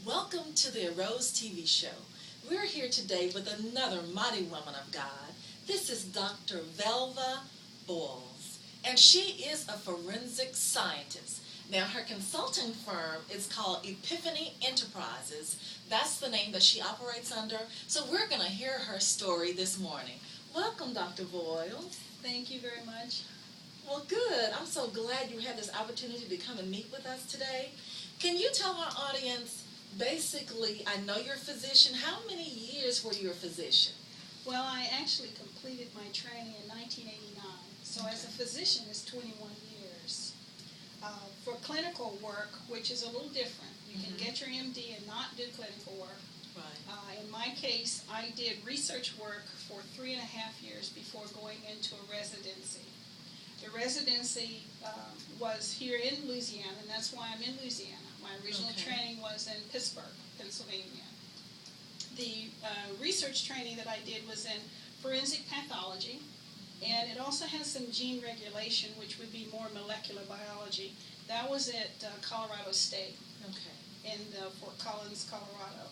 Welcome to the AROSE TV show. We're here today with another mighty woman of God. This is Dr. VELVA Boles, and she is a forensic scientist. Now, her consulting firm is called Epiphany Enterprises. That's the name that she operates under. So we're going to hear her story this morning. Welcome, Dr. Boles. Thank you very much. Well, good. I'm so glad you had this opportunity to come and meet with us today. Can you tell our audience, basically, I know you're a physician. How many years were you a physician? Well, I actually completed my training in 1989. So as a physician, it's 21 years. For clinical work, which is a little different, you can get your MD and not do clinical work. Right. In my case, I did research work for 3.5 years before going into a residency. The residency was here in Louisiana, and that's why I'm in Louisiana. My original training was in Pittsburgh, Pennsylvania. The research training that I did was in forensic pathology, and it also has some gene regulation, which would be more molecular biology. That was at Colorado State in Fort Collins, Colorado.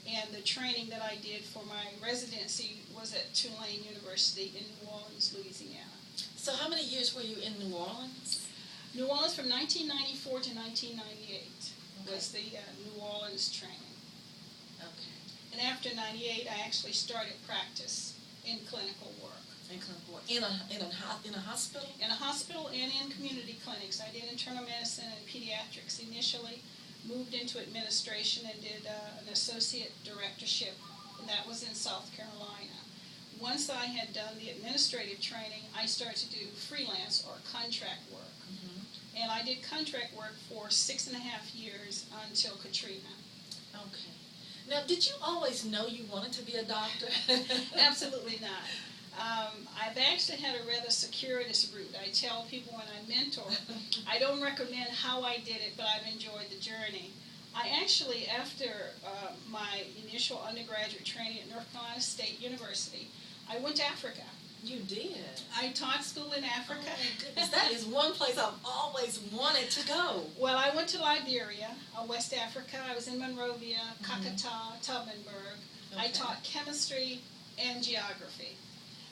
And the training that I did for my residency was at Tulane University in New Orleans, Louisiana. So how many years were you in New Orleans? New Orleans from 1994 to 1998 was the New Orleans training. Okay. And after 98, I actually started practice in clinical work. In clinical work. In a hospital? In a hospital and in community clinics. I did internal medicine and pediatrics initially, moved into administration and did an associate directorship, and that was in South Carolina. Once I had done the administrative training, I started to do freelance or contract work. And I did contract work for 6.5 years until Katrina. Okay. Now, did you always know you wanted to be a doctor? Absolutely not. I've actually had a rather circuitous route. I tell people when I mentor, I don't recommend how I did it, but I've enjoyed the journey. I actually, after my initial undergraduate training at North Carolina State University, I went to Africa. You did? I taught school in Africa. Oh, my goodness. That is one place I've always wanted to go. Well, I went to Liberia, West Africa. I was in Monrovia, Kakata, Tubmanburg. I taught chemistry and geography.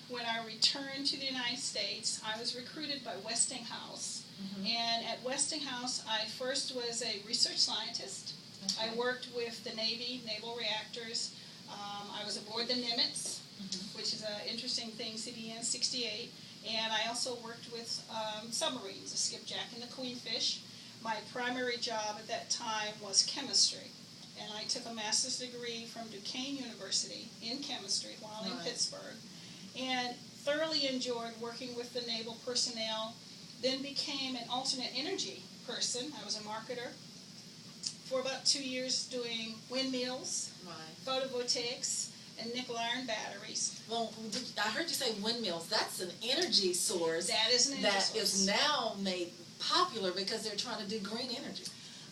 When I returned to the United States, I was recruited by Westinghouse. And at Westinghouse, I first was a research scientist. I worked with the Navy, naval reactors. I was aboard the Nimitz, which is an interesting thing, CVN 68. And I also worked with submarines, the Skipjack and the Queenfish. My primary job at that time was chemistry. And I took a master's degree from Duquesne University in chemistry while in Pittsburgh. And thoroughly enjoyed working with the naval personnel. Then became an alternate energy person. I was a marketer for about 2 years doing windmills, photovoltaics, and nickel iron batteries. Well, I heard you say windmills. That's an energy source That is an energy source. is now made popular because they're trying to do green energy.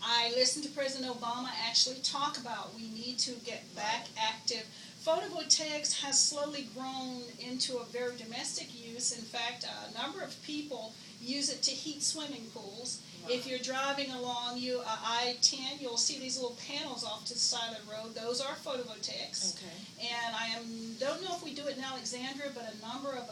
I listened to President Obama actually talk about we need to get back active. Photovoltaics has slowly grown into a very domestic use. In fact, a number of people use it to heat swimming pools. If you're driving along I-10, you'll see these little panels off to the side of the road. Those are photovoltaics. And I don't know if we do it in Alexandria, but a number of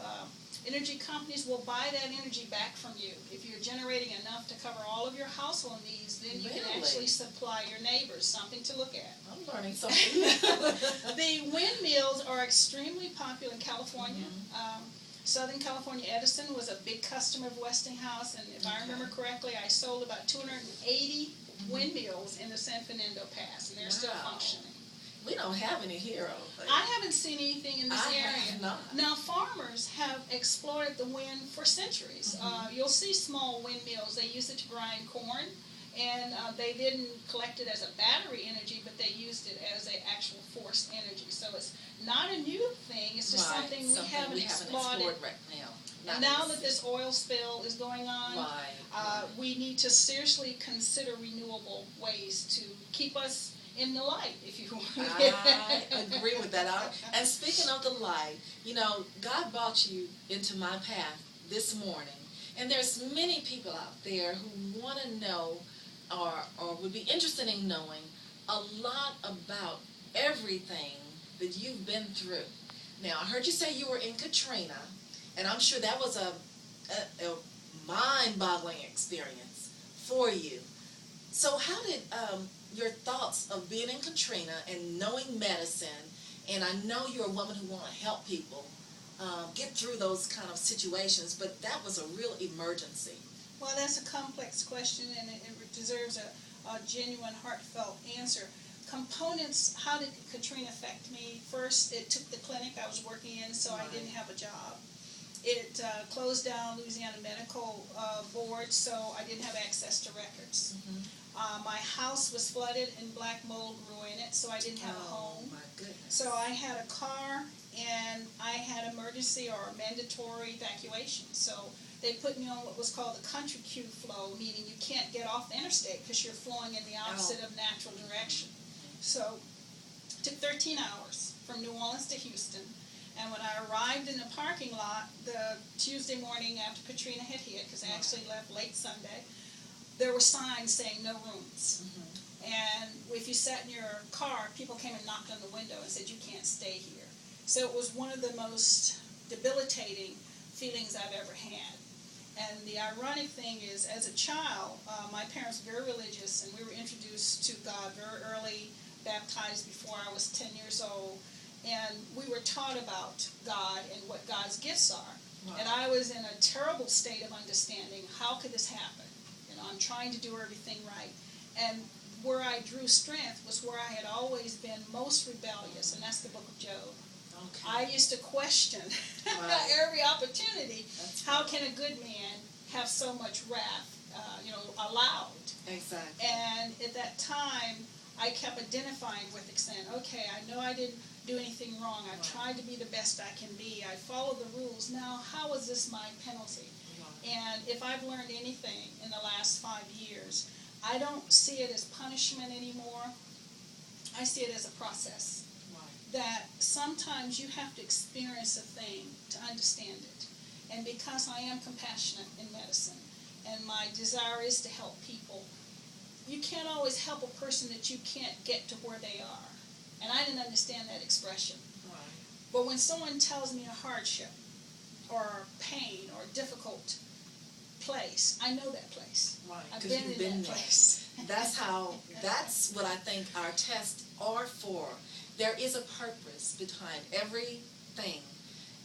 energy companies will buy that energy back from you. If you're generating enough to cover all of your household needs, then you can actually supply your neighbors something to look at. I'm learning something. The windmills are extremely popular in California. Southern California Edison was a big customer of Westinghouse, and if I remember correctly, I sold about 280 windmills in the San Fernando Pass, and they're still functioning. We don't have any here. I haven't seen anything in this area. Have not. Now, farmers have exploited the wind for centuries. You'll see small windmills. They use it to grind corn, and they didn't collect it as a battery energy, but they used it as an actual force energy. So it's not a new thing. It's just something we haven't explored right now. And now that this oil spill is going on, we need to seriously consider renewable ways to keep us in the light, if you want. I agree with that. And speaking of the light, you know, God brought you into my path this morning, and there's many people out there who want to know or would be interested in knowing a lot about everything that you've been through. Now, I heard you say you were in Katrina, and I'm sure that was a mind-boggling experience for you. So how did your thoughts of being in Katrina and knowing medicine, and I know you're a woman who wants to help people get through those kind of situations, but that was a real emergency. Well, that's a complex question, and it deserves a genuine, heartfelt answer. Components, how did Katrina affect me? First, it took the clinic I was working in, so I didn't have a job. It closed down Louisiana Medical Board, so I didn't have access to records. My house was flooded and black mold grew in it, so I didn't have a home. Oh, my goodness. So I had a car, and I had emergency or mandatory evacuation. So they put me on what was called the country queue flow, meaning you can't get off the interstate because you're flowing in the opposite of natural direction. So it took 13 hours from New Orleans to Houston. And when I arrived in the parking lot the Tuesday morning after Katrina had hit, because I actually left late Sunday, there were signs saying no rooms. And if you sat in your car, people came and knocked on the window and said, you can't stay here. So it was one of the most debilitating feelings I've ever had. And the ironic thing is, as a child, my parents were very religious, and we were introduced to God very early, baptized before I was 10 years old. And we were taught about God and what God's gifts are. And I was in a terrible state of understanding, how could this happen? You know, I'm trying to do everything right. And where I drew strength was where I had always been most rebellious, and that's the book of Job. I used to question every opportunity. How can a good man have so much wrath, allowed? Exactly. And at that time, I kept identifying with it, saying, okay, I know I didn't do anything wrong. I've tried to be the best I can be. I followed the rules. Now, how is this my penalty? And if I've learned anything in the last 5 years, I don't see it as punishment anymore. I see it as a process. That sometimes you have to experience a thing to understand it. And because I am compassionate in medicine, and my desire is to help people, you can't always help a person that you can't get to where they are. And I didn't understand that expression. But when someone tells me a hardship, or pain, or difficult place, I know that place. I've been in that place. That's what I think our tests are for. There is a purpose behind everything,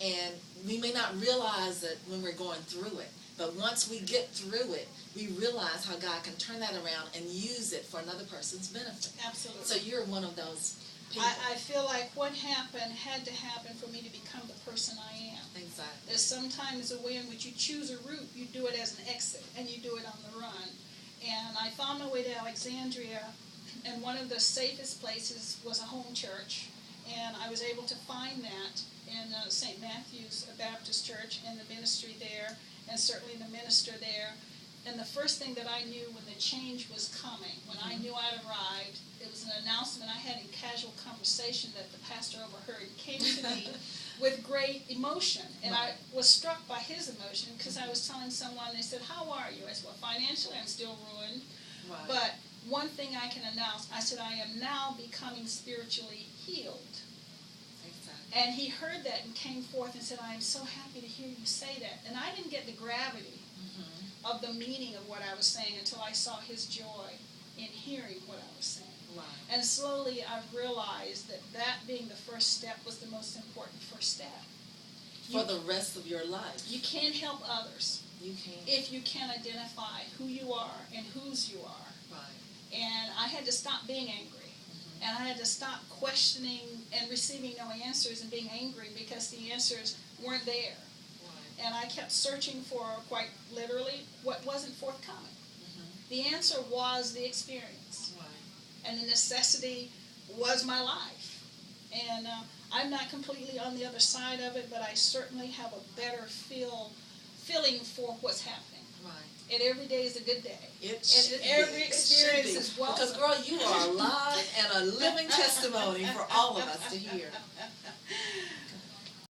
and we may not realize it when we're going through it, but once we get through it, we realize how God can turn that around and use it for another person's benefit. Absolutely. So you're one of those people. I feel like what happened had to happen for me to become the person I am. Exactly. There's sometimes a way in which you choose a route, you do it as an exit, and you do it on the run. And I found my way to Alexandria, and one of the safest places was a home church, and I was able to find that in St. Matthew's Baptist Church, and the ministry there, and certainly the minister there. And the first thing that I knew when the change was coming, when I knew I'd arrived, it was an announcement I had in casual conversation that the pastor overheard. He came to me with great emotion, and I was struck by his emotion because I was telling someone, they said, how are you? I said, well, financially I'm still ruined, but one thing I can announce, I said, I am now becoming spiritually healed. Exactly. And he heard that and came forth and said, I am so happy to hear you say that. And I didn't get the gravity of the meaning of what I was saying until I saw his joy in hearing what I was saying. And slowly I've realized that that being the first step was the most important first step. For the rest of your life. You can't help others. You can't. If you can't identify who you are and whose you are. And I had to stop being angry. And I had to stop questioning and receiving no answers and being angry because the answers weren't there. And I kept searching for, quite literally, what wasn't forthcoming. The answer was the experience. And the necessity was my life. And I'm not completely on the other side of it, but I certainly have a better feeling for what's happening. And every day is a good day. Every experience is welcome. Because, girl, you are alive and a living testimony for all of us to hear.